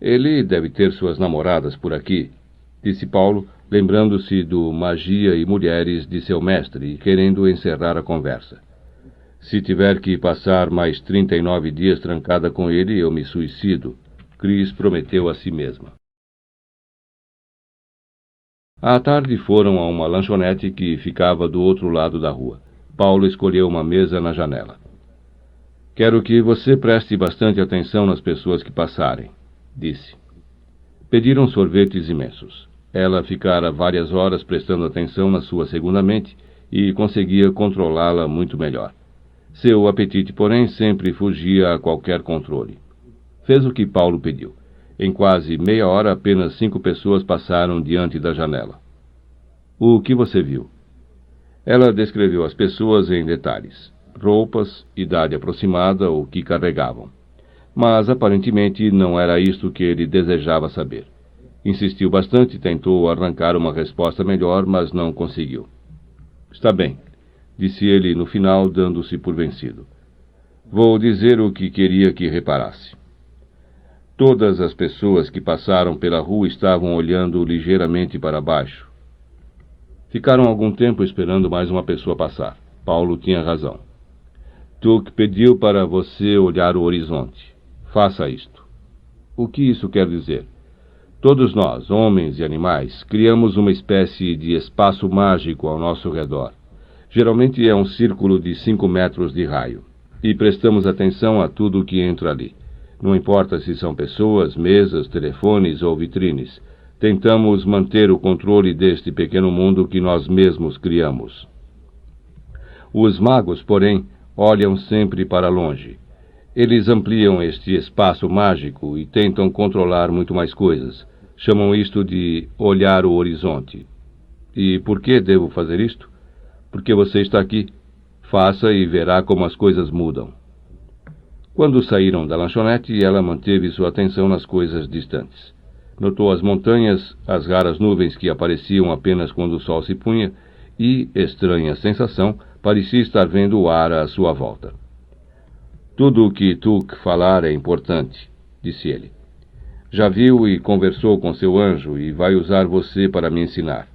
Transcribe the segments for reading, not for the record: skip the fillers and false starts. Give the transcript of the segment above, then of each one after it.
Ele deve ter suas namoradas por aqui, disse Paulo, lembrando-se do Magia e Mulheres de seu mestre e querendo encerrar a conversa. Se tiver que passar mais 39 dias trancada com ele, eu me suicido, Chris prometeu a si mesma. À tarde foram a uma lanchonete que ficava do outro lado da rua. Paulo escolheu uma mesa na janela. Quero que você preste bastante atenção nas pessoas que passarem, disse. Pediram sorvetes imensos. Ela ficara várias horas prestando atenção na sua segunda mente e conseguia controlá-la muito melhor. Seu apetite, porém, sempre fugia a qualquer controle. Fez o que Paulo pediu. Em quase meia hora, apenas 5 pessoas passaram diante da janela. O que você viu? Ela descreveu as pessoas em detalhes. Roupas, idade aproximada, o que carregavam. Mas, aparentemente, não era isto que ele desejava saber. Insistiu bastante e tentou arrancar uma resposta melhor, mas não conseguiu. Está bem, disse ele no final, dando-se por vencido. Vou dizer o que queria que reparasse. Todas as pessoas que passaram pela rua estavam olhando ligeiramente para baixo. Ficaram algum tempo esperando mais uma pessoa passar. Paulo tinha razão. Tuck pediu para você olhar o horizonte. Faça isto. O que isso quer dizer? Todos nós, homens e animais, criamos uma espécie de espaço mágico ao nosso redor. Geralmente é um círculo de 5 metros de raio. E prestamos atenção a tudo o que entra ali. Não importa se são pessoas, mesas, telefones ou vitrines. Tentamos manter o controle deste pequeno mundo que nós mesmos criamos. Os magos, porém, olham sempre para longe. Eles ampliam este espaço mágico e tentam controlar muito mais coisas. Chamam isto de olhar o horizonte. E por que devo fazer isto? Porque você está aqui. Faça e verá como as coisas mudam. Quando saíram da lanchonete, ela manteve sua atenção nas coisas distantes. Notou as montanhas, as raras nuvens que apareciam apenas quando o sol se punha e, estranha sensação, parecia estar vendo o ar à sua volta. Tudo o que Tuck falar é importante, disse ele. Já viu e conversou com seu anjo e vai usar você para me ensinar.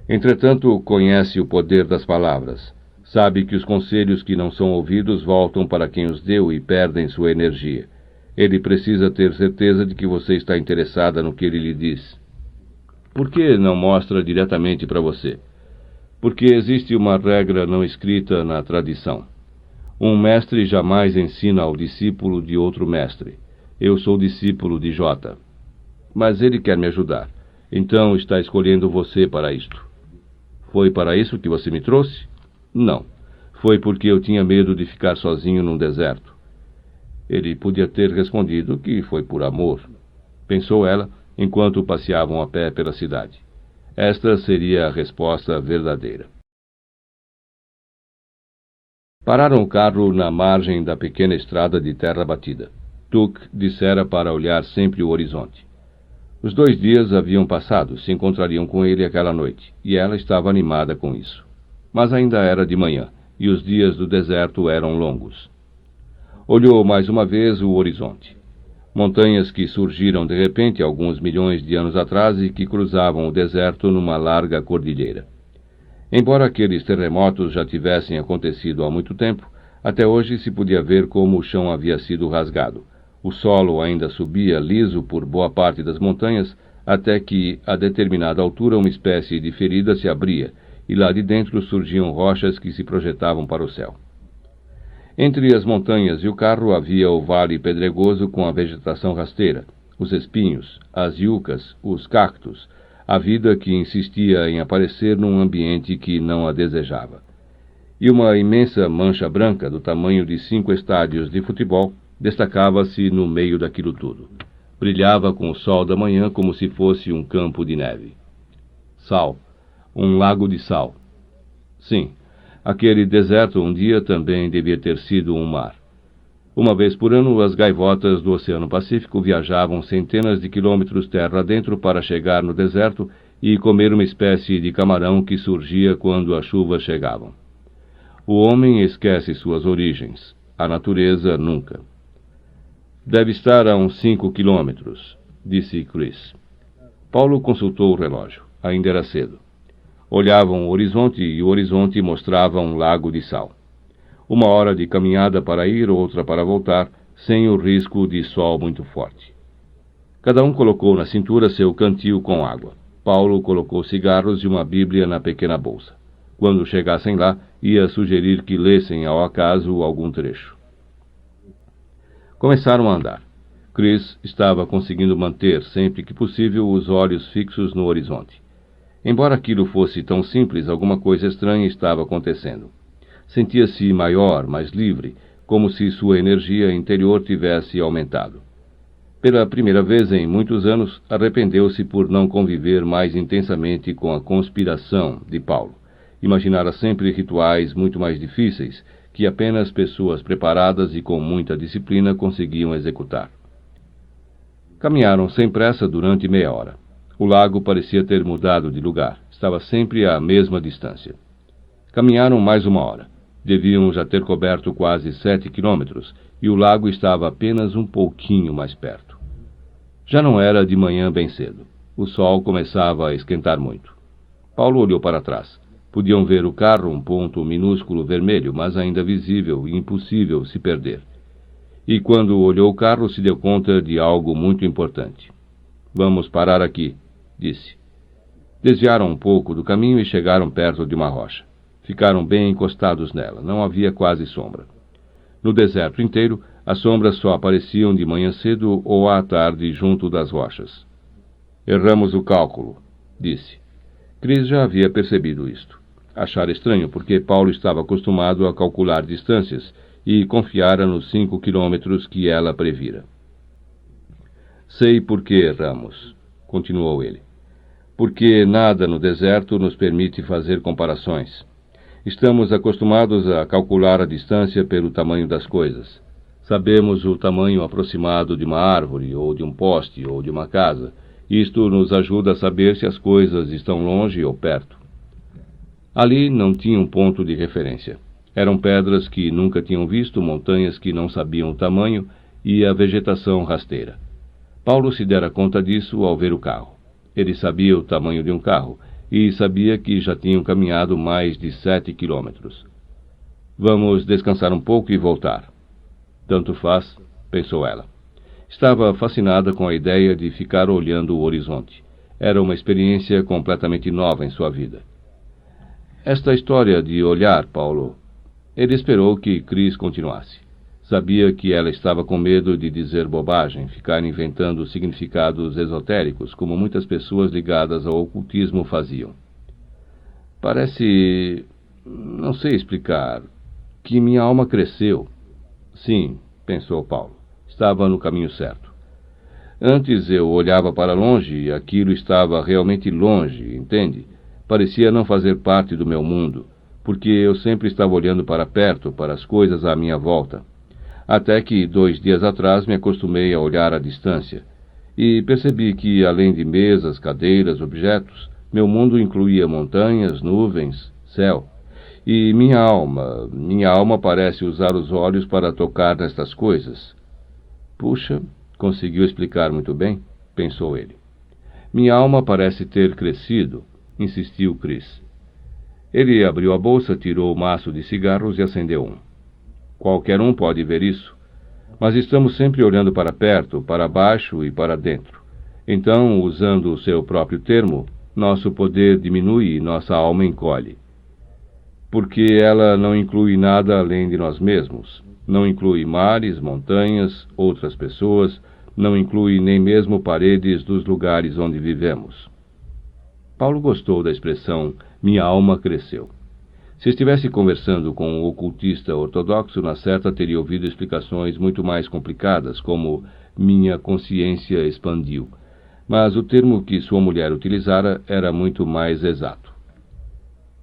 Entretanto, conhece o poder das palavras. Sabe que os conselhos que não são ouvidos voltam para quem os deu e perdem sua energia. Ele precisa ter certeza de que você está interessada no que ele lhe diz. Por que não mostra diretamente para você? Porque existe uma regra não escrita na tradição. Um mestre jamais ensina ao discípulo de outro mestre. Eu sou discípulo de J. Mas ele quer me ajudar. Então está escolhendo você para isto. Foi para isso que você me trouxe? Não. Foi porque eu tinha medo de ficar sozinho num deserto. Ele podia ter respondido que foi por amor, pensou ela, enquanto passeavam a pé pela cidade. Esta seria a resposta verdadeira. Pararam o carro na margem da pequena estrada de terra batida. Tuck dissera para olhar sempre o horizonte. Os 2 dias haviam passado, se encontrariam com ele aquela noite, e ela estava animada com isso. Mas ainda era de manhã, e os dias do deserto eram longos. Olhou mais uma vez o horizonte. Montanhas que surgiram de repente alguns milhões de anos atrás e que cruzavam o deserto numa larga cordilheira. Embora aqueles terremotos já tivessem acontecido há muito tempo, até hoje se podia ver como o chão havia sido rasgado. O solo ainda subia liso por boa parte das montanhas, até que, a determinada altura, uma espécie de ferida se abria, e lá de dentro surgiam rochas que se projetavam para o céu. Entre as montanhas e o carro havia o vale pedregoso com a vegetação rasteira, os espinhos, as iucas, os cactos, a vida que insistia em aparecer num ambiente que não a desejava. E uma imensa mancha branca do tamanho de 5 estádios de futebol destacava-se no meio daquilo tudo. Brilhava com o sol da manhã como se fosse um campo de neve. Sal. Um lago de sal. Sim, aquele deserto um dia também devia ter sido um mar. Uma vez por ano, as gaivotas do Oceano Pacífico viajavam centenas de quilômetros terra adentro para chegar no deserto e comer uma espécie de camarão que surgia quando as chuvas chegavam. O homem esquece suas origens, a natureza nunca. Deve estar a uns 5 quilômetros, disse Chris. Paulo consultou o relógio. Ainda era cedo. Olhavam o horizonte e o horizonte mostrava um lago de sal. 1 hora de caminhada para ir, outra para voltar, sem o risco de sol muito forte. Cada um colocou na cintura seu cantil com água. Paulo colocou cigarros e uma Bíblia na pequena bolsa. Quando chegassem lá, ia sugerir que lessem ao acaso algum trecho. Começaram a andar. Chris estava conseguindo manter, sempre que possível, os olhos fixos no horizonte. Embora aquilo fosse tão simples, alguma coisa estranha estava acontecendo. Sentia-se maior, mais livre, como se sua energia interior tivesse aumentado. Pela primeira vez em muitos anos, arrependeu-se por não conviver mais intensamente com a conspiração de Paulo. Imaginara sempre rituais muito mais difíceis, que apenas pessoas preparadas e com muita disciplina conseguiam executar. Caminharam sem pressa durante meia hora. O lago parecia ter mudado de lugar. Estava sempre à mesma distância. Caminharam mais 1 hora. Deviam já ter coberto quase 7 quilômetros, e o lago estava apenas um pouquinho mais perto. Já não era de manhã bem cedo. O sol começava a esquentar muito. Paulo olhou para trás. Podiam ver o carro, um ponto minúsculo vermelho, mas ainda visível e impossível se perder. E quando olhou o carro, se deu conta de algo muito importante. "Vamos parar aqui", disse. Desviaram um pouco do caminho e chegaram perto de uma rocha. Ficaram bem encostados nela. Não havia quase sombra. No deserto inteiro, as sombras só apareciam de manhã cedo ou à tarde junto das rochas. "Erramos o cálculo", disse. Chris já havia percebido isto. Achara estranho, porque Paulo estava acostumado a calcular distâncias e confiara nos 5 quilômetros que ela previra. "Sei por que erramos", continuou ele. "Porque nada no deserto nos permite fazer comparações. Estamos acostumados a calcular a distância pelo tamanho das coisas. Sabemos o tamanho aproximado de uma árvore, ou de um poste, ou de uma casa. Isto nos ajuda a saber se as coisas estão longe ou perto. Ali não tinha um ponto de referência. Eram pedras que nunca tinham visto, montanhas que não sabiam o tamanho e a vegetação rasteira. Paulo se dera conta disso ao ver o carro. Ele sabia o tamanho de um carro e sabia que já tinham caminhado mais de 7 quilômetros. "Vamos descansar um pouco e voltar." "Tanto faz", pensou ela. Estava fascinada com a ideia de ficar olhando o horizonte. Era uma experiência completamente nova em sua vida. "Esta história de olhar, Paulo..." Ele esperou que Chris continuasse. Sabia que ela estava com medo de dizer bobagem, ficar inventando significados esotéricos, como muitas pessoas ligadas ao ocultismo faziam. "Parece... não sei explicar... que minha alma cresceu." Sim, pensou Paulo. Estava no caminho certo. Antes eu olhava para longe e aquilo estava realmente longe, entende? Parecia não fazer parte do meu mundo, porque eu sempre estava olhando para perto, para as coisas à minha volta. Até que 2 dias atrás me acostumei a olhar à distância e percebi que, além de mesas, cadeiras, objetos, meu mundo incluía montanhas, nuvens, céu. E minha alma parece usar os olhos para tocar nestas coisas. Puxa, conseguiu explicar muito bem, pensou ele. Minha alma parece ter crescido, insistiu Chris. Ele abriu a bolsa, tirou o maço de cigarros e acendeu um. Qualquer um pode ver isso, mas estamos sempre olhando para perto, para baixo e para dentro. Então, usando o seu próprio termo, nosso poder diminui e nossa alma encolhe. Porque ela não inclui nada além de nós mesmos. Não inclui mares, montanhas, outras pessoas, não inclui nem mesmo paredes dos lugares onde vivemos. Paulo gostou da expressão "minha alma cresceu". Se estivesse conversando com um ocultista ortodoxo, na certa teria ouvido explicações muito mais complicadas, como "minha consciência expandiu". Mas o termo que sua mulher utilizara era muito mais exato.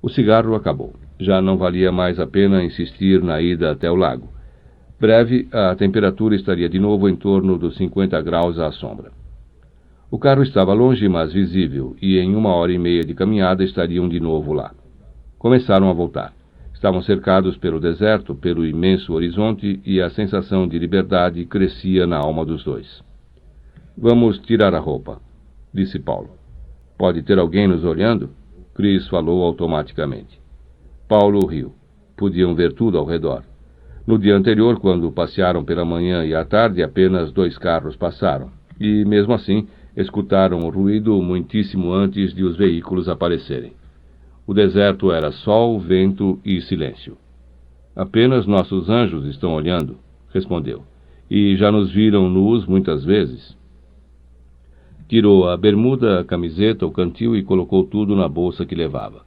O cigarro acabou. Já não valia mais a pena insistir na ida até o lago. Breve, a temperatura estaria de novo em torno dos 50 graus à sombra. O carro estava longe, mas visível, e em 1h30 de caminhada estariam de novo lá. Começaram a voltar. Estavam cercados pelo deserto, pelo imenso horizonte, e a sensação de liberdade crescia na alma dos dois. Vamos tirar a roupa, disse Paulo. Pode ter alguém nos olhando? Chris falou automaticamente. Paulo riu. Podiam ver tudo ao redor. No dia anterior, quando passearam pela manhã e à tarde, apenas 2 carros passaram. E, mesmo assim, escutaram o ruído muitíssimo antes de os veículos aparecerem. O deserto era sol, vento e silêncio. Apenas nossos anjos estão olhando, respondeu. E já nos viram nus muitas vezes. Tirou a bermuda, a camiseta, o cantil e colocou tudo na bolsa que levava.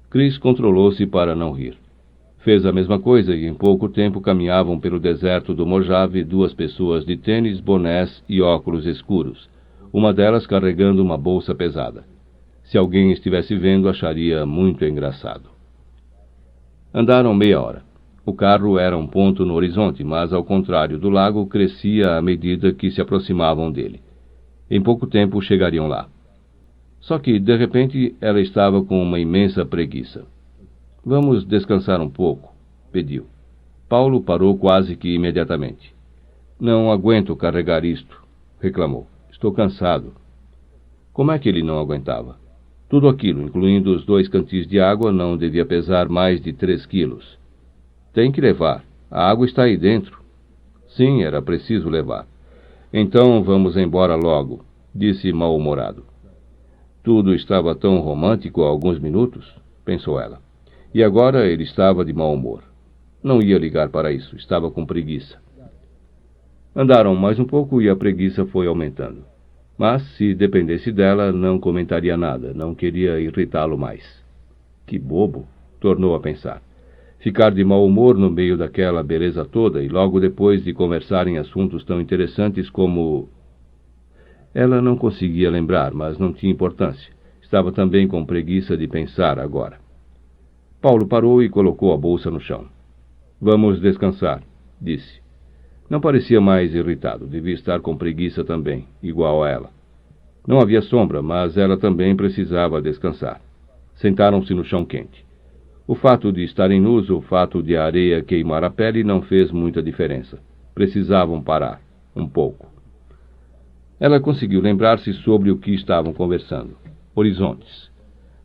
Chris controlou-se para não rir. Fez a mesma coisa e em pouco tempo caminhavam pelo deserto do Mojave 2 pessoas de tênis, bonés e óculos escuros, uma delas carregando uma bolsa pesada. Se alguém estivesse vendo, acharia muito engraçado. Andaram meia hora. O carro era um ponto no horizonte, mas ao contrário do lago, crescia à medida que se aproximavam dele. Em pouco tempo chegariam lá. Só que, de repente, ela estava com uma imensa preguiça. Vamos descansar um pouco, pediu. Paulo parou quase que imediatamente. Não aguento carregar isto, reclamou. Estou cansado. Como é que ele não aguentava? Tudo aquilo, incluindo os 2 cantis de água, não devia pesar mais de 3 quilos. Tem que levar. A água está aí dentro. Sim, era preciso levar. Então vamos embora logo, disse mal-humorado. Tudo estava tão romântico há alguns minutos, pensou ela. E agora ele estava de mau humor. Não ia ligar para isso, estava com preguiça. Andaram mais um pouco e a preguiça foi aumentando. Mas, se dependesse dela, não comentaria nada, não queria irritá-lo mais. Que bobo, tornou a pensar. Ficar de mau humor no meio daquela beleza toda e logo depois de conversar em assuntos tão interessantes como... Ela não conseguia lembrar, mas não tinha importância. Estava também com preguiça de pensar agora. Paulo parou e colocou a bolsa no chão. Vamos descansar, disse. Não parecia mais irritado, devia estar com preguiça também, igual a ela. Não havia sombra, mas ela também precisava descansar. Sentaram-se no chão quente. O fato de estarem nus, o fato de a areia queimar a pele não fez muita diferença. Precisavam parar, um pouco. Ela conseguiu lembrar-se sobre o que estavam conversando. Horizontes.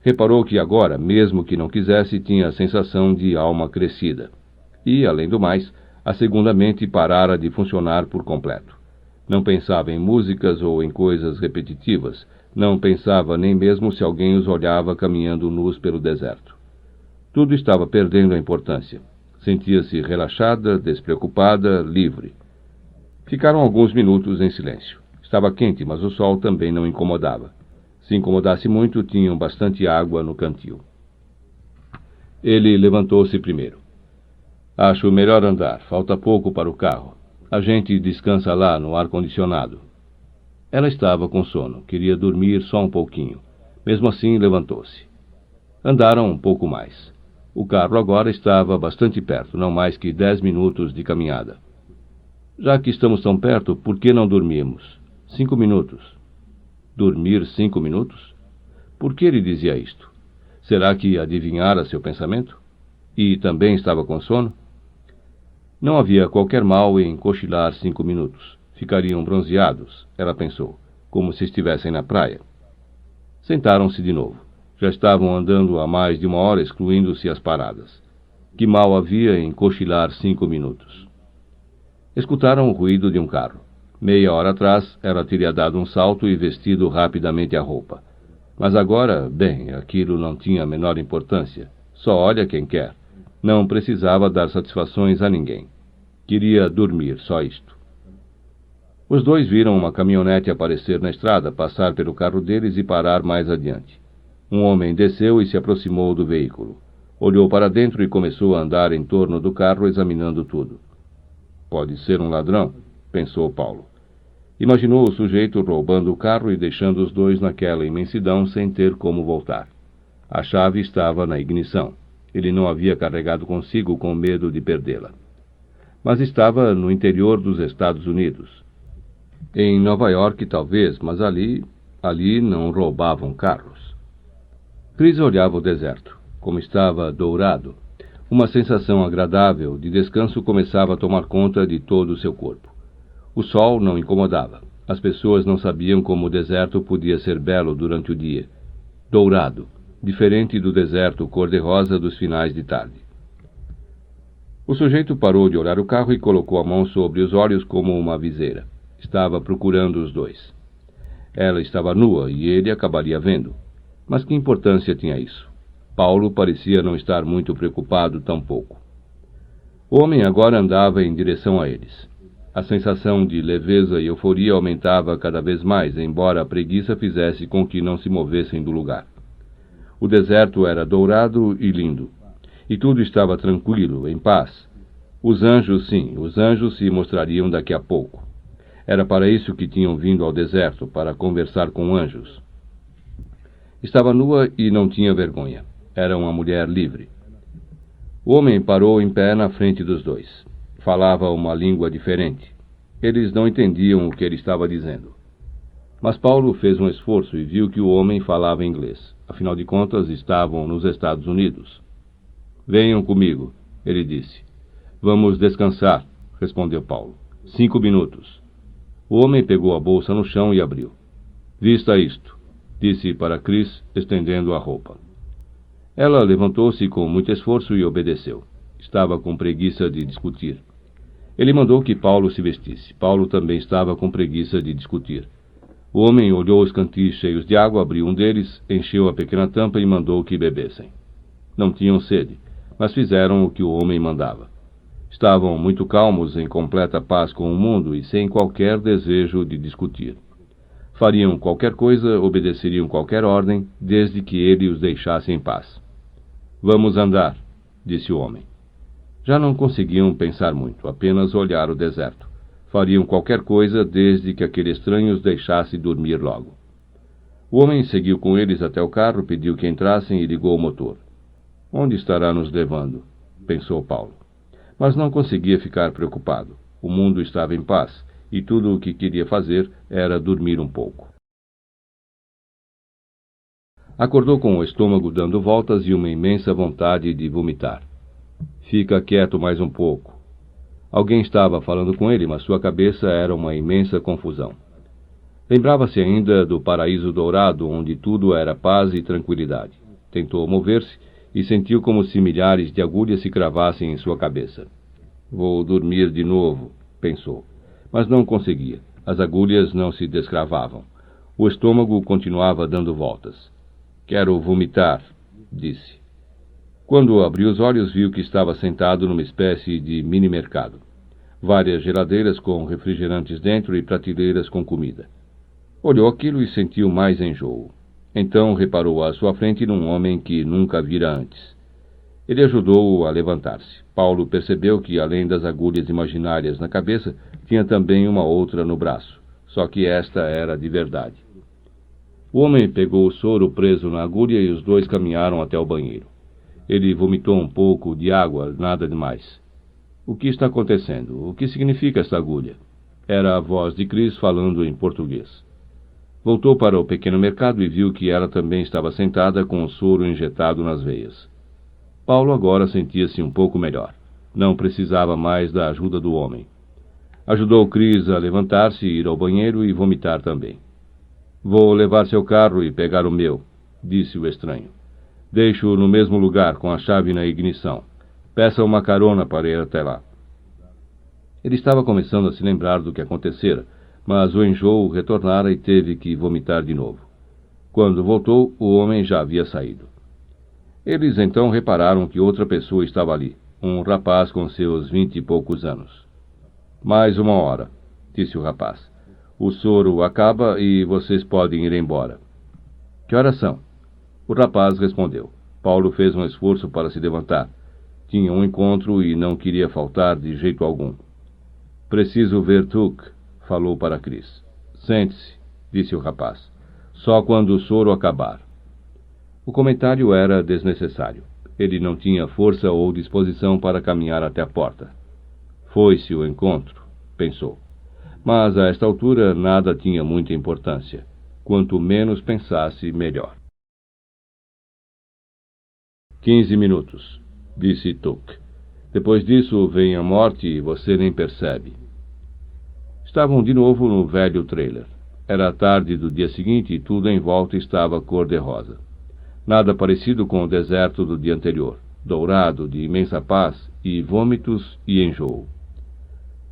Reparou que agora, mesmo que não quisesse, tinha a sensação de alma crescida. E, além do mais, a segunda mente parara de funcionar por completo. Não pensava em músicas ou em coisas repetitivas. Não pensava nem mesmo se alguém os olhava caminhando nus pelo deserto. Tudo estava perdendo a importância. Sentia-se relaxada, despreocupada, livre. Ficaram alguns minutos em silêncio. Estava quente, mas o sol também não incomodava. Se incomodasse muito, tinham bastante água no cantil. Ele levantou-se primeiro. Acho melhor andar. Falta pouco para o carro. A gente descansa lá no ar-condicionado. Ela estava com sono. Queria dormir só um pouquinho. Mesmo assim, levantou-se. Andaram um pouco mais. O carro agora estava bastante perto, não mais que 10 minutos de caminhada. Já que estamos tão perto, por que não dormimos? 5 minutos. Dormir 5 minutos? Por que ele dizia isto? Será que adivinhara seu pensamento? E também estava com sono? Não havia qualquer mal em cochilar 5 minutos. Ficariam bronzeados, ela pensou, como se estivessem na praia. Sentaram-se de novo. Já estavam andando há mais de 1 hora, excluindo-se as paradas. Que mal havia em cochilar 5 minutos? Escutaram o ruído de um carro. Meia hora atrás, ela teria dado um salto e vestido rapidamente a roupa. Mas agora, bem, aquilo não tinha a menor importância. Só olha quem quer. Não precisava dar satisfações a ninguém. Queria dormir, só isto. Os 2 viram uma caminhonete aparecer na estrada, passar pelo carro deles e parar mais adiante. Um homem desceu e se aproximou do veículo. Olhou para dentro e começou a andar em torno do carro, examinando tudo. Pode ser um ladrão, pensou Paulo. Imaginou o sujeito roubando o carro e deixando os 2 naquela imensidão sem ter como voltar. A chave estava na ignição. Ele não havia carregado consigo com medo de perdê-la. Mas estava no interior dos Estados Unidos. Em Nova York, talvez, mas ali não roubavam carros. Chris olhava o deserto, como estava dourado. Uma sensação agradável de descanso começava a tomar conta de todo o seu corpo. O sol não incomodava. As pessoas não sabiam como o deserto podia ser belo durante o dia. Dourado, diferente do deserto cor-de-rosa dos finais de tarde. O sujeito parou de olhar o carro e colocou a mão sobre os olhos como uma viseira. Estava procurando os dois. Ela estava nua e ele acabaria vendo. Mas que importância tinha isso? Paulo parecia não estar muito preocupado tampouco. O homem agora andava em direção a eles. A sensação de leveza e euforia aumentava cada vez mais, embora a preguiça fizesse com que não se movessem do lugar. O deserto era dourado e lindo. E tudo estava tranquilo, em paz. Os anjos se mostrariam daqui a pouco. Era para isso que tinham vindo ao deserto, para conversar com anjos. Estava nua e não tinha vergonha. Era uma mulher livre. O homem parou em pé na frente dos dois. Falava uma língua diferente. Eles não entendiam o que ele estava dizendo. Mas Paulo fez um esforço e viu que o homem falava inglês. Afinal de contas, estavam nos Estados Unidos. Venham comigo, ele disse. Vamos descansar, respondeu Paulo. 5 minutos. O homem pegou a bolsa no chão e abriu. Vista isto, disse para Chris, estendendo a roupa. Ela levantou-se com muito esforço e obedeceu. Estava com preguiça de discutir. Ele mandou que Paulo se vestisse. Paulo também estava com preguiça de discutir. O homem olhou os cantis cheios de água, abriu um deles, encheu a pequena tampa e mandou que bebessem. Não tinham sede, mas fizeram o que o homem mandava. Estavam muito calmos, em completa paz com o mundo e sem qualquer desejo de discutir. Fariam qualquer coisa, obedeceriam qualquer ordem, desde que ele os deixasse em paz. Vamos andar, disse o homem. Já não conseguiam pensar muito, apenas olhar o deserto. Fariam qualquer coisa, desde que aquele estranho os deixasse dormir logo. O homem seguiu com eles até o carro, pediu que entrassem e ligou o motor. Onde estará nos levando? Pensou Paulo. Mas não conseguia ficar preocupado. O mundo estava em paz, e tudo o que queria fazer era dormir um pouco. Acordou com o estômago dando voltas e uma imensa vontade de vomitar. Fica quieto mais um pouco. Alguém estava falando com ele, mas sua cabeça era uma imensa confusão. Lembrava-se ainda do paraíso dourado, onde tudo era paz e tranquilidade. Tentou mover-se e sentiu como se milhares de agulhas se cravassem em sua cabeça. Vou dormir de novo, pensou, mas não conseguia. As agulhas não se descravavam. O estômago continuava dando voltas. Quero vomitar, disse. Quando abriu os olhos, viu que estava sentado numa espécie de mini-mercado. Várias geladeiras com refrigerantes dentro e prateleiras com comida. Olhou aquilo e sentiu mais enjoo. Então reparou à sua frente num homem que nunca vira antes. Ele ajudou-o a levantar-se. Paulo percebeu que, além das agulhas imaginárias na cabeça, tinha também uma outra no braço, só que esta era de verdade. O homem pegou o soro preso na agulha e os dois caminharam até o banheiro. Ele vomitou um pouco de água, nada demais. O que está acontecendo? O que significa esta agulha? Era a voz de Chris falando em português. Voltou para o pequeno mercado e viu que ela também estava sentada com o soro injetado nas veias. Paulo agora sentia-se um pouco melhor. Não precisava mais da ajuda do homem. Ajudou Chris a levantar-se, ir ao banheiro e vomitar também. Vou levar seu carro e pegar o meu, disse o estranho. Deixo-o no mesmo lugar, com a chave na ignição. Peça uma carona para ir até lá. Ele estava começando a se lembrar do que acontecera, mas o enjoo retornara e teve que vomitar de novo. Quando voltou, o homem já havia saído. Eles então repararam que outra pessoa estava ali, um rapaz com seus 20 e poucos anos. Mais 1 hora, disse o rapaz. O soro acaba e vocês podem ir embora. Que horas são? O rapaz respondeu. Paulo fez um esforço para se levantar. Tinha um encontro e não queria faltar de jeito algum. Preciso ver Tuck, falou para Chris. Sente-se, disse o rapaz. Só quando o soro acabar. O comentário era desnecessário. Ele não tinha força ou disposição para caminhar até a porta. Foi-se o encontro, pensou. Mas a esta altura nada tinha muita importância. Quanto menos pensasse, melhor. 15 minutos, disse Tuck. Depois disso vem a morte e você nem percebe. Estavam de novo no velho trailer. Era a tarde do dia seguinte e tudo em volta estava cor-de-rosa. Nada parecido com o deserto do dia anterior, dourado de imensa paz e vômitos e enjoo.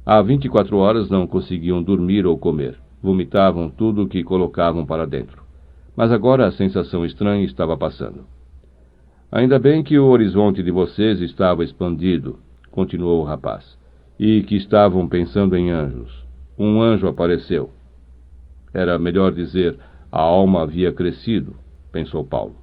Há 24 horas não conseguiam dormir ou comer. Vomitavam tudo o que colocavam para dentro. Mas agora a sensação estranha estava passando. Ainda bem que o horizonte de vocês estava expandido, continuou o rapaz, e que estavam pensando em anjos. Um anjo apareceu. Era melhor dizer, a alma havia crescido, pensou Paulo.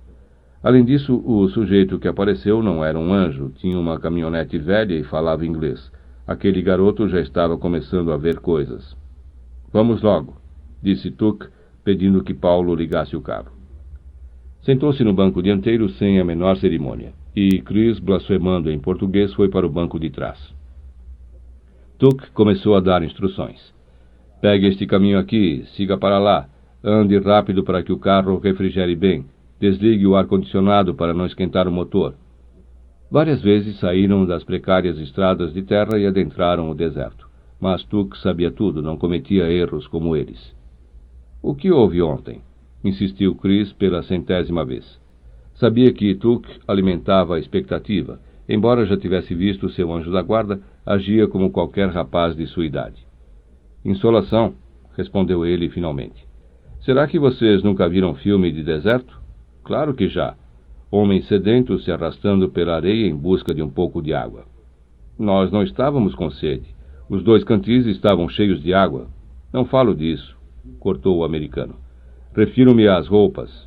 Além disso, o sujeito que apareceu não era um anjo, tinha uma caminhonete velha e falava inglês. Aquele garoto já estava começando a ver coisas. Vamos logo, disse Tuck, pedindo que Paulo ligasse o carro. Sentou-se no banco dianteiro sem a menor cerimônia, e Chris, blasfemando em português, foi para o banco de trás. Tuck começou a dar instruções. Pegue este caminho aqui, siga para lá, ande rápido para que o carro refrigere bem, desligue o ar-condicionado para não esquentar o motor. Várias vezes saíram das precárias estradas de terra e adentraram o deserto. Mas Tuck sabia tudo, não cometia erros como eles. O que houve ontem? Insistiu Chris pela 100ª vez. Sabia que Tuck alimentava a expectativa. Embora já tivesse visto seu anjo da guarda, agia como qualquer rapaz de sua idade. Insolação, respondeu ele finalmente. Será que vocês nunca viram filme de deserto? Claro que já. Homens sedentos se arrastando pela areia em busca de um pouco de água. Nós não estávamos com sede. Os 2 cantis estavam cheios de água. Não falo disso, cortou o americano. Refiro-me às roupas.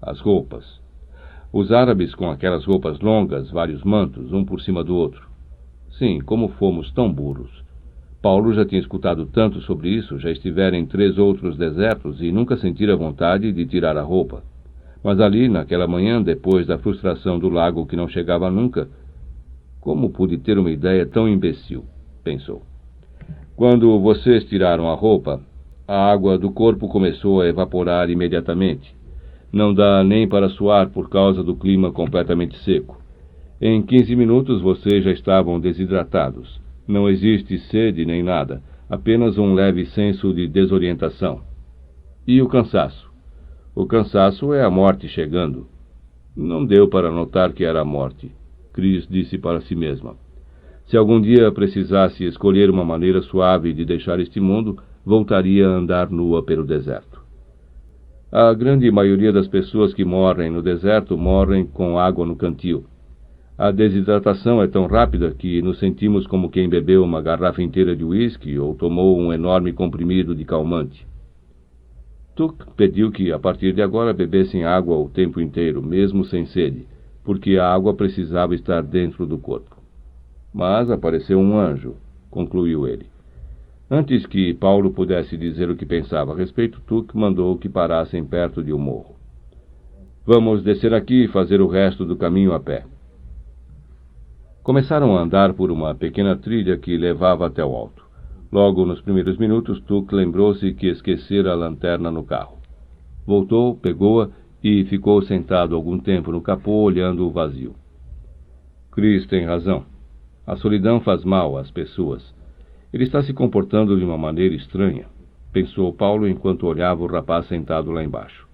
As roupas. Os árabes com aquelas roupas longas, vários mantos, um por cima do outro. Sim, como fomos tão burros. Paulo já tinha escutado tanto sobre isso, já estivera em 3 outros desertos e nunca sentira vontade de tirar a roupa. Mas ali, naquela manhã, depois da frustração do lago que não chegava nunca, como pude ter uma ideia tão imbecil? Pensou. Quando vocês tiraram a roupa, a água do corpo começou a evaporar imediatamente. Não dá nem para suar por causa do clima completamente seco. Em 15 minutos vocês já estavam desidratados. Não existe sede nem nada, apenas um leve senso de desorientação. E o cansaço? O cansaço é a morte chegando. Não deu para notar que era a morte, Chris disse para si mesma. Se algum dia precisasse escolher uma maneira suave de deixar este mundo, voltaria a andar nua pelo deserto. A grande maioria das pessoas que morrem no deserto morrem com água no cantil. A desidratação é tão rápida que nos sentimos como quem bebeu uma garrafa inteira de uísque ou tomou um enorme comprimido de calmante. Tuck pediu que, a partir de agora, bebessem água o tempo inteiro, mesmo sem sede, porque a água precisava estar dentro do corpo. Mas apareceu um anjo, concluiu ele. Antes que Paulo pudesse dizer o que pensava a respeito, Tuck mandou que parassem perto de um morro. Vamos descer aqui e fazer o resto do caminho a pé. Começaram a andar por uma pequena trilha que levava até o alto. Logo nos primeiros minutos, Tuck lembrou-se que esquecera a lanterna no carro. Voltou, pegou-a e ficou sentado algum tempo no capô olhando o vazio. Chris tem razão. A solidão faz mal às pessoas. Ele está se comportando de uma maneira estranha, pensou Paulo enquanto olhava o rapaz sentado lá embaixo.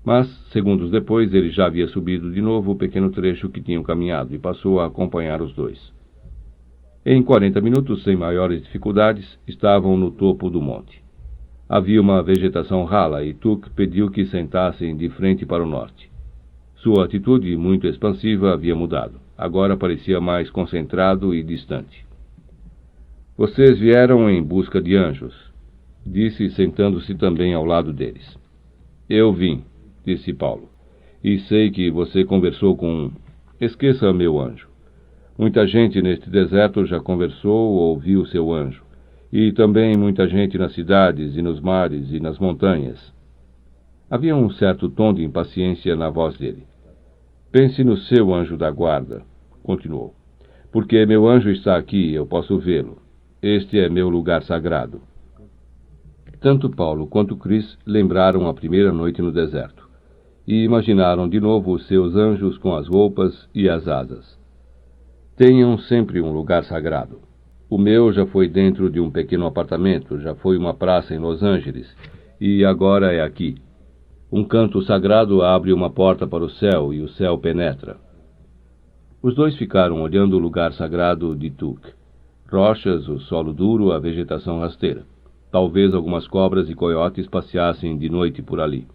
Mas, segundos depois, ele já havia subido de novo o pequeno trecho que tinham caminhado e passou a acompanhar os dois. Em 40 minutos, sem maiores dificuldades, estavam no topo do monte. Havia uma vegetação rala e Tuck pediu que sentassem de frente para o norte. Sua atitude, muito expansiva, havia mudado. Agora parecia mais concentrado e distante. Vocês vieram em busca de anjos, disse, sentando-se também ao lado deles. Eu vim, disse Paulo, e sei que você conversou com um. Esqueça meu anjo. Muita gente neste deserto já conversou ou viu seu anjo, e também muita gente nas cidades e nos mares e nas montanhas. Havia um certo tom de impaciência na voz dele. Pense no seu anjo da guarda, continuou, porque meu anjo está aqui, eu posso vê-lo. Este é meu lugar sagrado. Tanto Paulo quanto Chris lembraram a primeira noite no deserto, e imaginaram de novo os seus anjos com as roupas e as asas. Tenham sempre um lugar sagrado. O meu já foi dentro de um pequeno apartamento, já foi uma praça em Los Angeles, e agora é aqui. Um canto sagrado abre uma porta para o céu, e o céu penetra. Os dois ficaram olhando o lugar sagrado de Tuk. Rochas, o solo duro, a vegetação rasteira. Talvez algumas cobras e coiotes passeassem de noite por ali.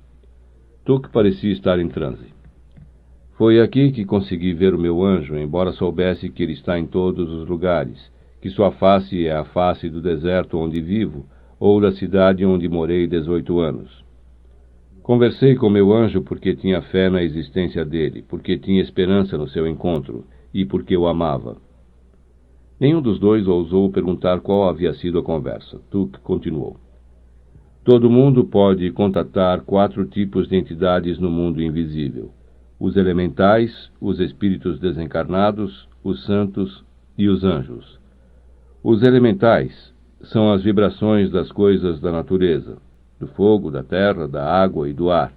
Tuk parecia estar em transe. Foi aqui que consegui ver o meu anjo, embora soubesse que ele está em todos os lugares, que sua face é a face do deserto onde vivo, ou da cidade onde morei 18 anos. Conversei com meu anjo porque tinha fé na existência dele, porque tinha esperança no seu encontro, e porque o amava. Nenhum dos dois ousou perguntar qual havia sido a conversa. Tuk continuou. Todo mundo pode contatar 4 tipos de entidades no mundo invisível: os elementais, os espíritos desencarnados, os santos e os anjos. Os elementais são as vibrações das coisas da natureza, do fogo, da terra, da água e do ar,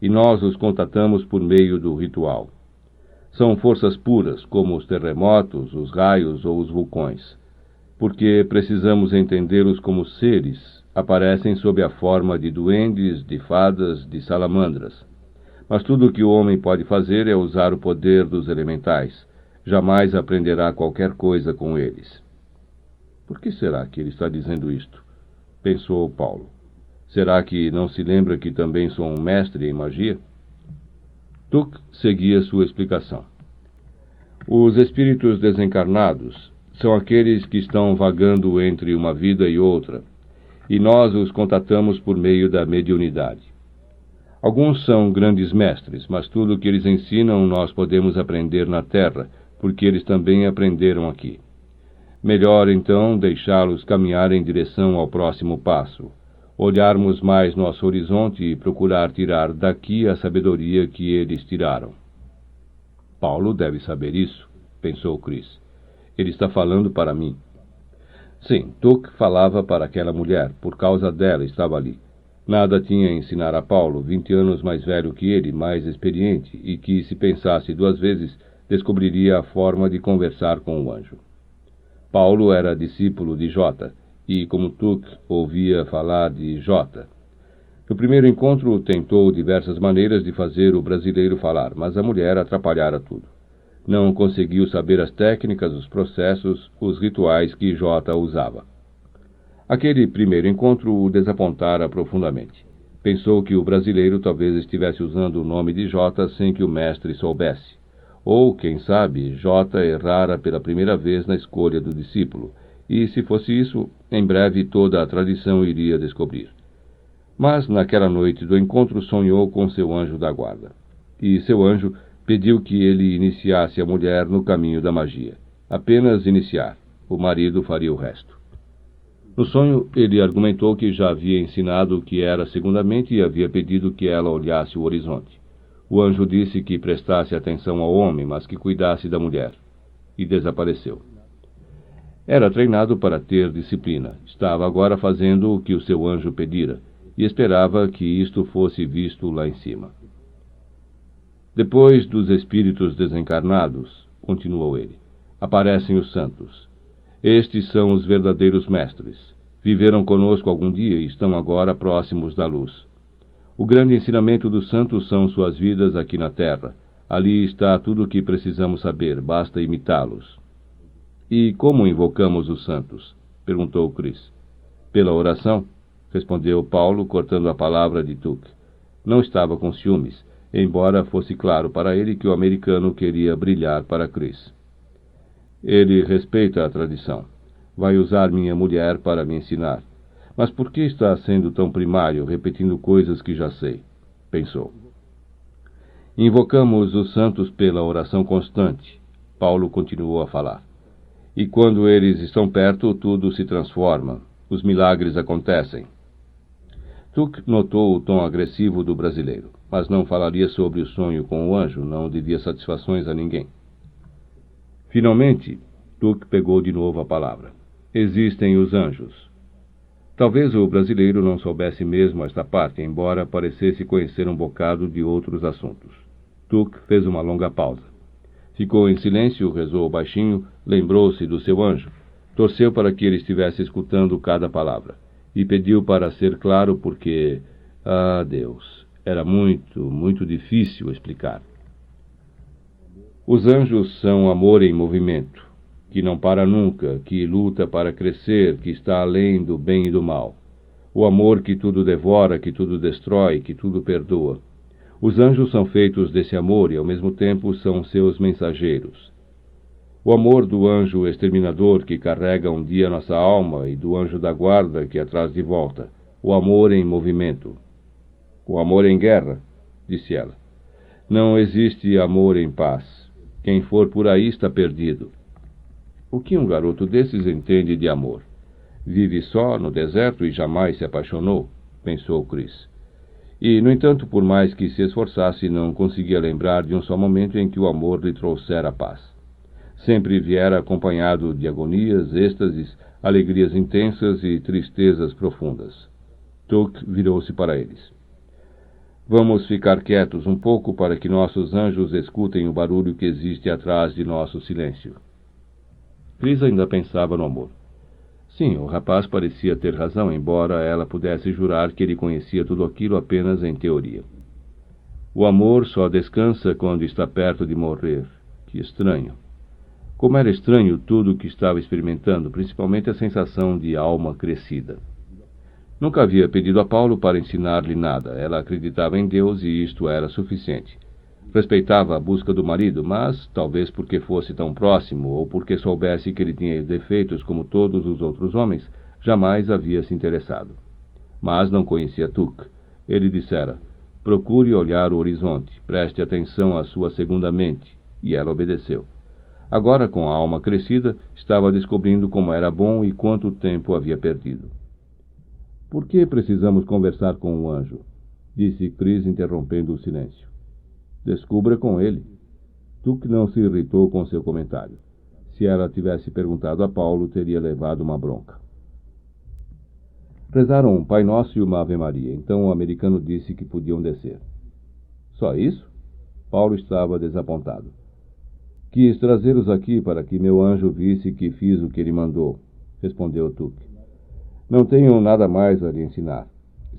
e nós os contatamos por meio do ritual. São forças puras, como os terremotos, os raios ou os vulcões. Porque precisamos entendê-los como seres, aparecem sob a forma de duendes, de fadas, de salamandras. Mas tudo o que o homem pode fazer é usar o poder dos elementais. Jamais aprenderá qualquer coisa com eles. Por que será que ele está dizendo isto? Pensou Paulo. Será que não se lembra que também sou um mestre em magia? Tuk seguia sua explicação. Os espíritos desencarnados são aqueles que estão vagando entre uma vida e outra, e nós os contatamos por meio da mediunidade. Alguns são grandes mestres, mas tudo o que eles ensinam nós podemos aprender na Terra, porque eles também aprenderam aqui. Melhor, então, deixá-los caminhar em direção ao próximo passo, olharmos mais nosso horizonte e procurar tirar daqui a sabedoria que eles tiraram. Paulo deve saber isso, pensou Chris. Ele está falando para mim. Sim, Tuk falava para aquela mulher, por causa dela estava ali. Nada tinha a ensinar a Paulo, 20 anos mais velho que ele, mais experiente, e que, se pensasse 2 vezes, descobriria a forma de conversar com o anjo. Paulo era discípulo de Jota, e, como Tuk ouvia falar de Jota. No primeiro encontro, tentou diversas maneiras de fazer o brasileiro falar, mas a mulher atrapalhara tudo. Não conseguiu saber as técnicas, os processos, os rituais que Jota usava. Aquele primeiro encontro o desapontara profundamente. Pensou que o brasileiro talvez estivesse usando o nome de Jota sem que o mestre soubesse. Ou, quem sabe, Jota errara pela primeira vez na escolha do discípulo, e, se fosse isso, em breve toda a tradição iria descobrir. Mas, naquela noite do encontro, sonhou com seu anjo da guarda. E seu anjo pediu que ele iniciasse a mulher no caminho da magia. Apenas iniciar. O marido faria o resto. No sonho, ele argumentou que já havia ensinado o que era segundamente e havia pedido que ela olhasse o horizonte. O anjo disse que prestasse atenção ao homem, mas que cuidasse da mulher. E desapareceu. Era treinado para ter disciplina. Estava agora fazendo o que o seu anjo pedira, e esperava que isto fosse visto lá em cima. Depois dos espíritos desencarnados, continuou ele, aparecem os santos. Estes são os verdadeiros mestres. Viveram conosco algum dia e estão agora próximos da luz. O grande ensinamento dos santos são suas vidas aqui na Terra. Ali está tudo o que precisamos saber, basta imitá-los. E como invocamos os santos? Perguntou Chris. Pela oração, respondeu Paulo, cortando a palavra de Tuk. Não estava com ciúmes, embora fosse claro para ele que o americano queria brilhar para Chris. Ele respeita a tradição. Vai usar minha mulher para me ensinar. Mas por que está sendo tão primário, repetindo coisas que já sei? Pensou. Invocamos os santos pela oração constante. Paulo continuou a falar. E quando eles estão perto, tudo se transforma. Os milagres acontecem. Tuk notou o tom agressivo do brasileiro, mas não falaria sobre o sonho com o anjo, não devia satisfações a ninguém. Finalmente, Tuk pegou de novo a palavra. Existem os anjos. Talvez o brasileiro não soubesse mesmo esta parte, embora parecesse conhecer um bocado de outros assuntos. Tuk fez uma longa pausa. Ficou em silêncio, rezou baixinho, lembrou-se do seu anjo. Torceu para que ele estivesse escutando cada palavra, e pediu para ser claro porque, Deus, era muito, muito difícil explicar. Os anjos são amor em movimento, que não para nunca, que luta para crescer, que está além do bem e do mal. O amor que tudo devora, que tudo destrói, que tudo perdoa. Os anjos são feitos desse amor e, ao mesmo tempo, são seus mensageiros. O amor do anjo exterminador que carrega um dia nossa alma e do anjo da guarda que a traz de volta. O amor em movimento. O amor em guerra, disse ela. Não existe amor em paz. Quem for por aí está perdido. O que um garoto desses entende de amor? Vive só no deserto e jamais se apaixonou, pensou Chris. E, no entanto, por mais que se esforçasse, não conseguia lembrar de um só momento em que o amor lhe trouxera paz. Sempre viera acompanhado de agonias, êxtases, alegrias intensas e tristezas profundas. Tuck virou-se para eles. Vamos ficar quietos um pouco para que nossos anjos escutem o barulho que existe atrás de nosso silêncio. Chris ainda pensava no amor. Sim, o rapaz parecia ter razão, embora ela pudesse jurar que ele conhecia tudo aquilo apenas em teoria. O amor só descansa quando está perto de morrer. Que estranho. Como era estranho tudo o que estava experimentando, principalmente a sensação de alma crescida. Nunca havia pedido a Paulo para ensinar-lhe nada. Ela acreditava em Deus e isto era suficiente. Respeitava a busca do marido, mas, talvez porque fosse tão próximo ou porque soubesse que ele tinha defeitos como todos os outros homens, jamais havia se interessado. Mas não conhecia Tuck. Ele dissera, procure olhar o horizonte, preste atenção à sua segunda mente, e ela obedeceu. Agora, com a alma crescida, estava descobrindo como era bom e quanto tempo havia perdido. Por que precisamos conversar com um anjo? Disse Chris, interrompendo o silêncio. Descubra com ele. Tuck não se irritou com seu comentário. Se ela tivesse perguntado a Paulo, teria levado uma bronca. Rezaram um Pai Nosso e uma Ave Maria. Então o americano disse que podiam descer. Só isso? Paulo estava desapontado. Quis trazê-los aqui para que meu anjo visse que fiz o que ele mandou, respondeu Tuck. Não tenho nada mais a lhe ensinar.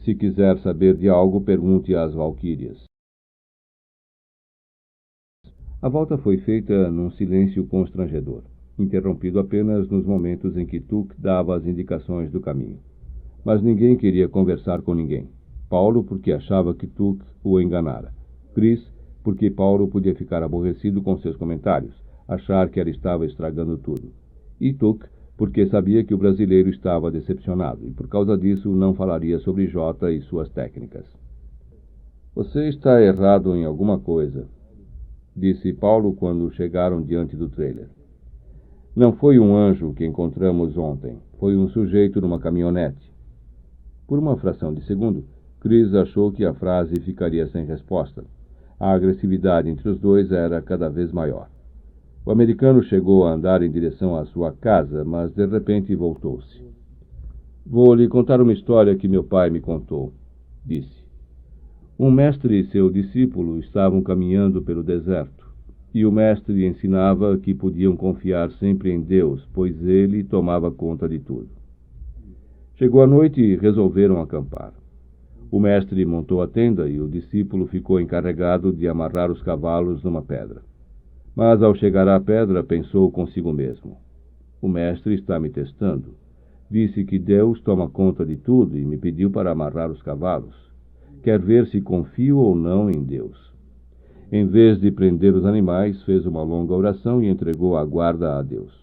Se quiser saber de algo, pergunte às valquírias. A volta foi feita num silêncio constrangedor, interrompido apenas nos momentos em que Tuck dava as indicações do caminho. Mas ninguém queria conversar com ninguém. Paulo, porque achava que Tuck o enganara. Chris, porque Paulo podia ficar aborrecido com seus comentários, achar que ela estava estragando tudo. E Tuck, porque sabia que o brasileiro estava decepcionado, e por causa disso não falaria sobre Jota e suas técnicas. Você está errado em alguma coisa, disse Paulo quando chegaram diante do trailer. Não foi um anjo que encontramos ontem, foi um sujeito numa caminhonete. Por uma fração de segundo, Chris achou que a frase ficaria sem resposta. A agressividade entre os dois era cada vez maior. O americano chegou a andar em direção à sua casa, mas de repente voltou-se. Vou lhe contar uma história que meu pai me contou, disse. Um mestre e seu discípulo estavam caminhando pelo deserto, e o mestre ensinava que podiam confiar sempre em Deus, pois ele tomava conta de tudo. Chegou a noite e resolveram acampar. O mestre montou a tenda e o discípulo ficou encarregado de amarrar os cavalos numa pedra. Mas ao chegar à pedra, pensou consigo mesmo. O mestre está me testando. Disse que Deus toma conta de tudo e me pediu para amarrar os cavalos. Quer ver se confio ou não em Deus. Em vez de prender os animais, fez uma longa oração e entregou a guarda a Deus.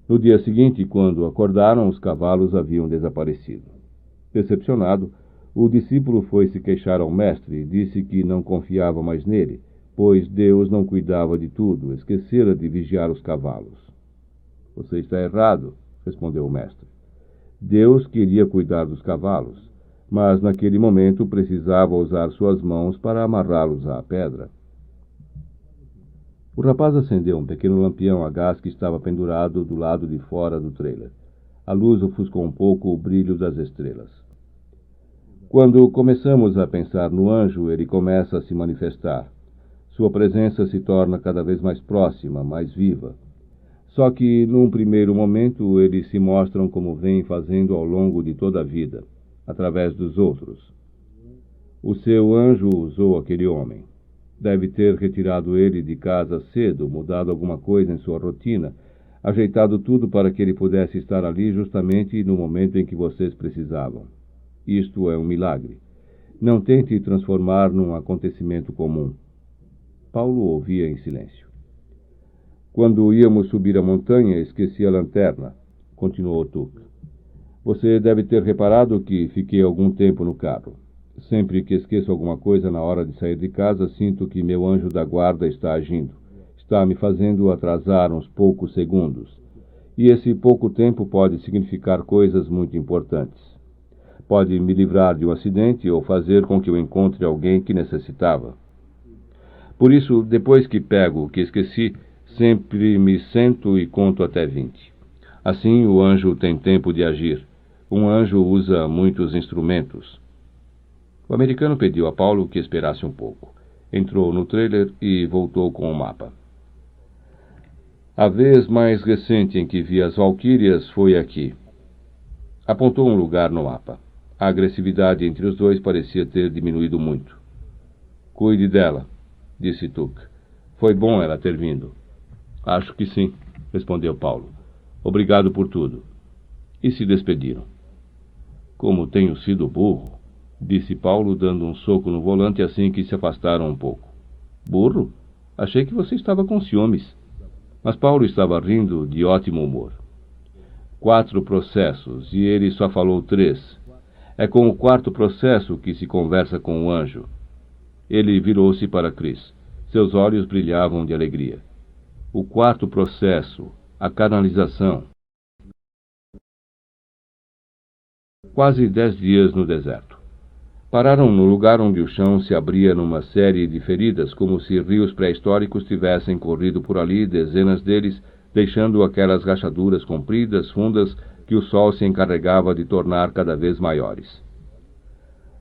No dia seguinte, quando acordaram, os cavalos haviam desaparecido. Decepcionado, o discípulo foi se queixar ao mestre e disse que não confiava mais nele, pois Deus não cuidava de tudo, esquecera de vigiar os cavalos. Você está errado, respondeu o mestre. Deus queria cuidar dos cavalos, mas naquele momento precisava usar suas mãos para amarrá-los à pedra. O rapaz acendeu um pequeno lampião a gás que estava pendurado do lado de fora do trailer. A luz ofuscou um pouco o brilho das estrelas. Quando começamos a pensar no anjo, ele começa a se manifestar. Sua presença se torna cada vez mais próxima, mais viva. Só que, num primeiro momento, eles se mostram como vêm fazendo ao longo de toda a vida, através dos outros. O seu anjo usou aquele homem. Deve ter retirado ele de casa cedo, mudado alguma coisa em sua rotina, ajeitado tudo para que ele pudesse estar ali justamente no momento em que vocês precisavam. Isto é um milagre. Não tente transformar num acontecimento comum. Paulo ouvia em silêncio. Quando íamos subir a montanha, esqueci a lanterna, continuou Tuck. Você deve ter reparado que fiquei algum tempo no carro. Sempre que esqueço alguma coisa na hora de sair de casa, sinto que meu anjo da guarda está agindo. Está me fazendo atrasar uns poucos segundos. E esse pouco tempo pode significar coisas muito importantes. Pode me livrar de um acidente ou fazer com que eu encontre alguém que necessitava. Por isso, depois que pego o que esqueci, sempre me sento e conto até 20. Assim, o anjo tem tempo de agir. Um anjo usa muitos instrumentos. O americano pediu a Paulo que esperasse um pouco. Entrou no trailer e voltou com o mapa. A vez mais recente em que vi as valquírias foi aqui. Apontou um lugar no mapa. A agressividade entre os dois parecia ter diminuído muito. Cuide dela, disse Tuck. Foi bom ela ter vindo. Acho que sim, respondeu Paulo. Obrigado por tudo. E se despediram. Como tenho sido burro, disse Paulo, dando um soco no volante assim que se afastaram um pouco. Burro? Achei que você estava com ciúmes. Mas Paulo estava rindo de ótimo humor. 4 processos, e ele só falou 3. É com o 4º processo que se conversa com o anjo. Ele virou-se para Chris. Seus olhos brilhavam de alegria. O 4º processo, a canalização. Quase 10 dias no deserto. Pararam no lugar onde o chão se abria numa série de feridas, como se rios pré-históricos tivessem corrido por ali, dezenas deles, deixando aquelas rachaduras compridas, fundas, que o sol se encarregava de tornar cada vez maiores.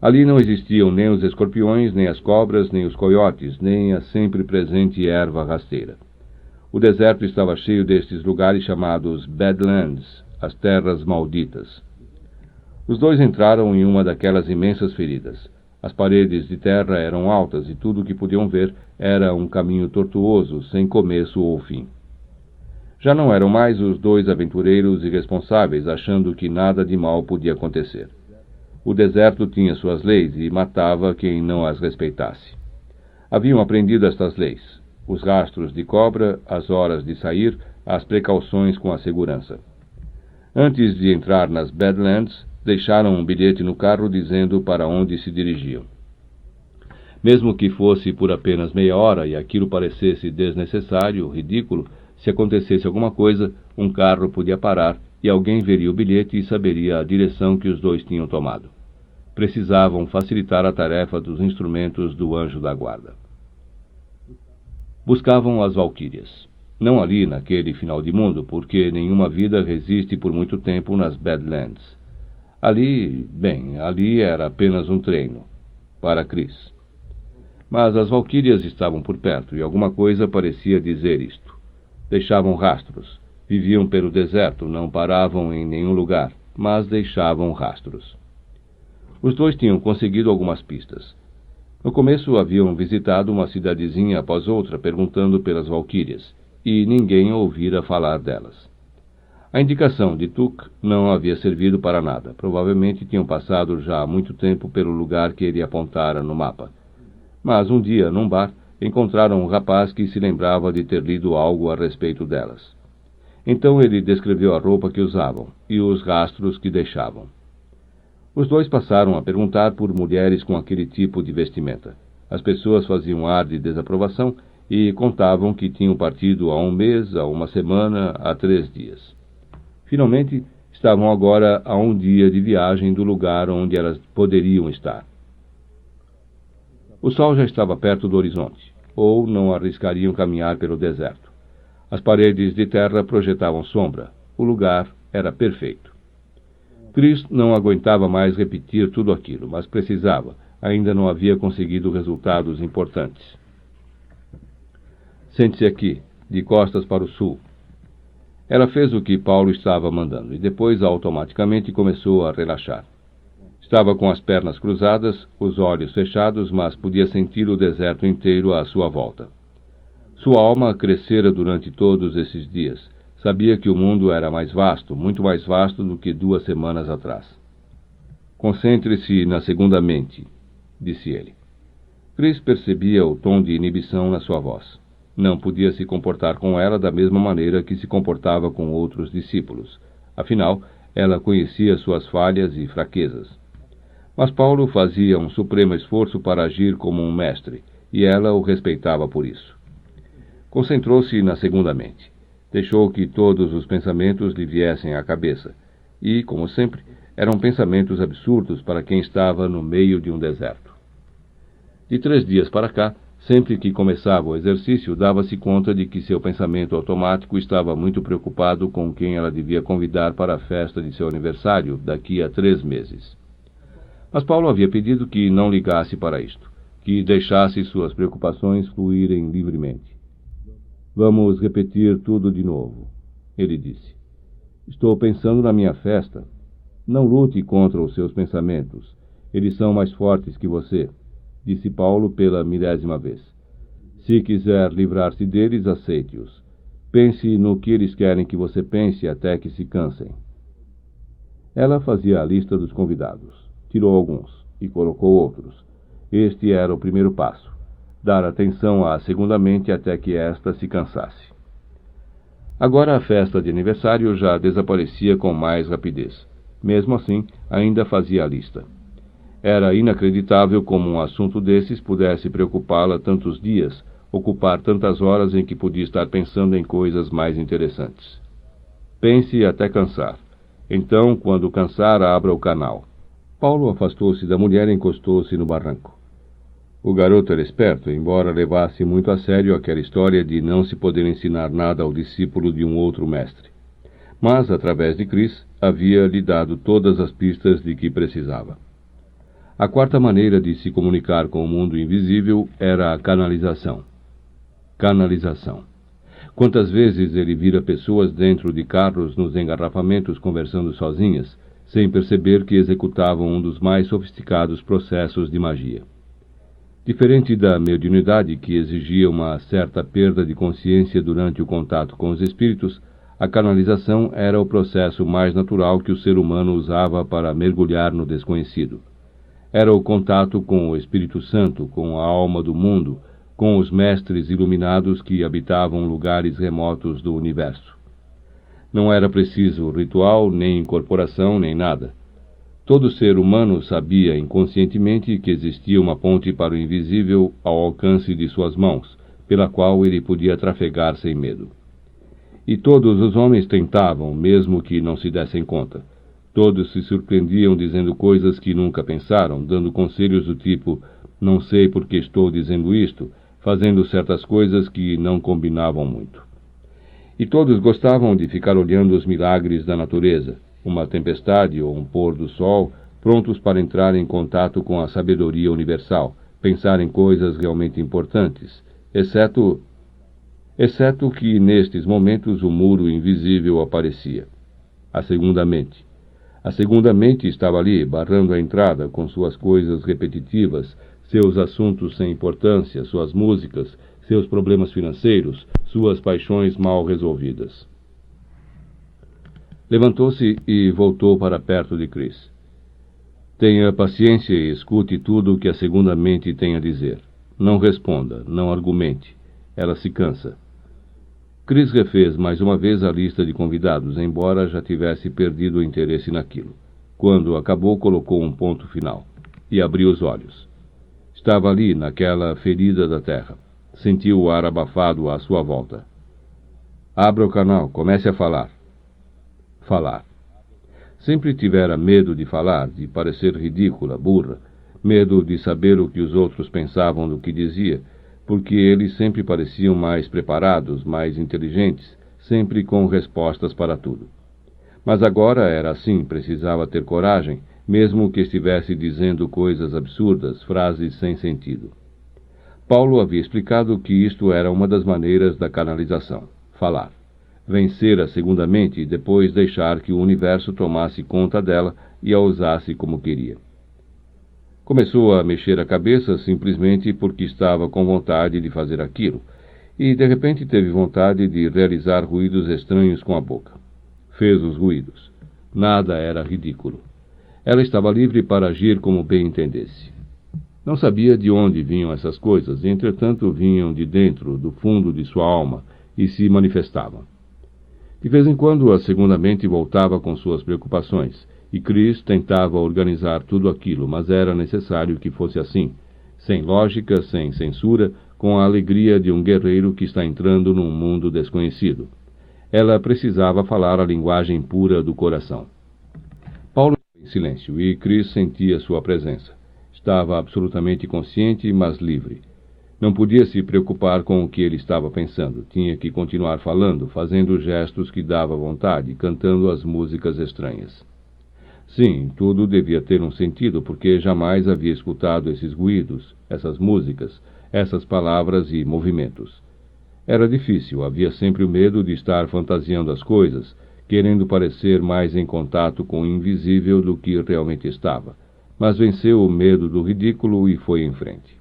Ali não existiam nem os escorpiões, nem as cobras, nem os coiotes, nem a sempre presente erva rasteira. O deserto estava cheio destes lugares chamados Badlands, as terras malditas. Os dois entraram em uma daquelas imensas feridas. As paredes de terra eram altas e tudo o que podiam ver era um caminho tortuoso, sem começo ou fim. Já não eram mais os dois aventureiros irresponsáveis, achando que nada de mal podia acontecer. O deserto tinha suas leis e matava quem não as respeitasse. Haviam aprendido estas leis: os rastros de cobra, as horas de sair, as precauções com a segurança. Antes de entrar nas Badlands, deixaram um bilhete no carro dizendo para onde se dirigiam. Mesmo que fosse por apenas meia hora e aquilo parecesse desnecessário, ridículo, se acontecesse alguma coisa, um carro podia parar e alguém veria o bilhete e saberia a direção que os dois tinham tomado. Precisavam facilitar a tarefa dos instrumentos do anjo da guarda. Buscavam as valquírias. Não ali, naquele final de mundo, porque nenhuma vida resiste por muito tempo nas Badlands. Ali era apenas um treino, para Chris. Mas as valquírias estavam por perto e alguma coisa parecia dizer isto. Deixavam rastros, viviam pelo deserto, não paravam em nenhum lugar, mas deixavam rastros. Os dois tinham conseguido algumas pistas. No começo haviam visitado uma cidadezinha após outra, perguntando pelas valquírias, e ninguém ouvira falar delas. A indicação de Tuck não havia servido para nada. Provavelmente tinham passado já há muito tempo pelo lugar que ele apontara no mapa. Mas um dia, num bar, encontraram um rapaz que se lembrava de ter lido algo a respeito delas. Então ele descreveu a roupa que usavam e os rastros que deixavam. Os dois passaram a perguntar por mulheres com aquele tipo de vestimenta. As pessoas faziam ar de desaprovação e contavam que tinham partido há um mês, há uma semana, há 3 dias. Finalmente, estavam agora a um dia de viagem do lugar onde elas poderiam estar. O sol já estava perto do horizonte, ou não arriscariam caminhar pelo deserto. As paredes de terra projetavam sombra. O lugar era perfeito. Chris não aguentava mais repetir tudo aquilo, mas precisava. Ainda não havia conseguido resultados importantes. Sente-se aqui, de costas para o sul. Ela fez o que Paulo estava mandando e depois automaticamente começou a relaxar. Estava com as pernas cruzadas, os olhos fechados, mas podia sentir o deserto inteiro à sua volta. Sua alma crescera durante todos esses dias. Sabia que o mundo era mais vasto, muito mais vasto do que 2 semanas atrás. Concentre-se na segunda mente, disse ele. Chris percebia o tom de inibição na sua voz. Não podia se comportar com ela da mesma maneira que se comportava com outros discípulos. Afinal, ela conhecia suas falhas e fraquezas. Mas Paulo fazia um supremo esforço para agir como um mestre, e ela o respeitava por isso. Concentrou-se na segunda mente. Deixou que todos os pensamentos lhe viessem à cabeça. E, como sempre, eram pensamentos absurdos para quem estava no meio de um deserto. De 3 dias para cá, sempre que começava o exercício, dava-se conta de que seu pensamento automático estava muito preocupado com quem ela devia convidar para a festa de seu aniversário daqui a 3 meses. Mas Paulo havia pedido que não ligasse para isto, que deixasse suas preocupações fluírem livremente. Vamos repetir tudo de novo, ele disse. Estou pensando na minha festa. Não lute contra os seus pensamentos. Eles são mais fortes que você, disse Paulo pela 1000ª vez. Se quiser livrar-se deles, aceite-os. Pense no que eles querem que você pense até que se cansem. Ela fazia a lista dos convidados. Tirou alguns e colocou outros. Este era o primeiro passo. Dar atenção à segunda mente até que esta se cansasse. Agora a festa de aniversário já desaparecia com mais rapidez. Mesmo assim, ainda fazia a lista. Era inacreditável como um assunto desses pudesse preocupá-la tantos dias, ocupar tantas horas em que podia estar pensando em coisas mais interessantes. Pense até cansar. Então, quando cansar, abra o canal. Paulo afastou-se da mulher e encostou-se no barranco. O garoto era esperto, embora levasse muito a sério aquela história de não se poder ensinar nada ao discípulo de um outro mestre. Mas, através de Chris, havia-lhe dado todas as pistas de que precisava. A 4ª maneira de se comunicar com o mundo invisível era a canalização. Canalização. Quantas vezes ele vira pessoas dentro de carros nos engarrafamentos conversando sozinhas, sem perceber que executavam um dos mais sofisticados processos de magia. Diferente da mediunidade, que exigia uma certa perda de consciência durante o contato com os espíritos, a canalização era o processo mais natural que o ser humano usava para mergulhar no desconhecido. Era o contato com o Espírito Santo, com a alma do mundo, com os mestres iluminados que habitavam lugares remotos do universo. Não era preciso ritual, nem incorporação, nem nada. Todo ser humano sabia inconscientemente que existia uma ponte para o invisível ao alcance de suas mãos, pela qual ele podia trafegar sem medo. E todos os homens tentavam, mesmo que não se dessem conta. Todos se surpreendiam dizendo coisas que nunca pensaram, dando conselhos do tipo, não sei por que estou dizendo isto, fazendo certas coisas que não combinavam muito. E todos gostavam de ficar olhando os milagres da natureza, uma tempestade ou um pôr do sol, prontos para entrar em contato com a sabedoria universal, pensar em coisas realmente importantes, exceto que nestes momentos o muro invisível aparecia. A segunda mente. A segunda mente estava ali, barrando a entrada com suas coisas repetitivas, seus assuntos sem importância, suas músicas, seus problemas financeiros, suas paixões mal resolvidas. Levantou-se e voltou para perto de Chris. Tenha paciência e escute tudo o que a segunda mente tem a dizer. Não responda, não argumente. Ela se cansa. Chris refez mais uma vez a lista de convidados, embora já tivesse perdido o interesse naquilo. Quando acabou, colocou um ponto final e abriu os olhos. Estava ali, naquela ferida da terra. Sentiu o ar abafado à sua volta. Abra o canal, comece a falar. Falar. Sempre tivera medo de falar, de parecer ridícula, burra, medo de saber o que os outros pensavam do que dizia, porque eles sempre pareciam mais preparados, mais inteligentes, sempre com respostas para tudo. Mas agora era assim, precisava ter coragem, mesmo que estivesse dizendo coisas absurdas, frases sem sentido. Paulo havia explicado que isto era uma das maneiras da canalização, falar. vencer a segunda mente e depois deixar que o universo tomasse conta dela e a usasse como queria. Começou a mexer a cabeça simplesmente porque estava com vontade de fazer aquilo, e de repente teve vontade de realizar ruídos estranhos com a boca. Fez os ruídos. Nada era ridículo. Ela estava livre para agir como bem entendesse. Não sabia de onde vinham essas coisas, e entretanto vinham de dentro, do fundo de sua alma, e se manifestavam. De vez em quando a segunda mente voltava com suas preocupações, e Chris tentava organizar tudo aquilo, mas era necessário que fosse assim, sem lógica, sem censura, com a alegria de um guerreiro que está entrando num mundo desconhecido. Ela precisava falar a linguagem pura do coração. Paulo estava em silêncio e Chris sentia sua presença. Estava absolutamente consciente, mas livre. Não podia se preocupar com o que ele estava pensando. Tinha que continuar falando, fazendo gestos que dava vontade, cantando as músicas estranhas. Sim, tudo devia ter um sentido, porque jamais havia escutado esses ruídos, essas músicas, essas palavras e movimentos. Era difícil, havia sempre o medo de estar fantasiando as coisas, querendo parecer mais em contato com o invisível do que realmente estava. Mas venceu o medo do ridículo e foi em frente.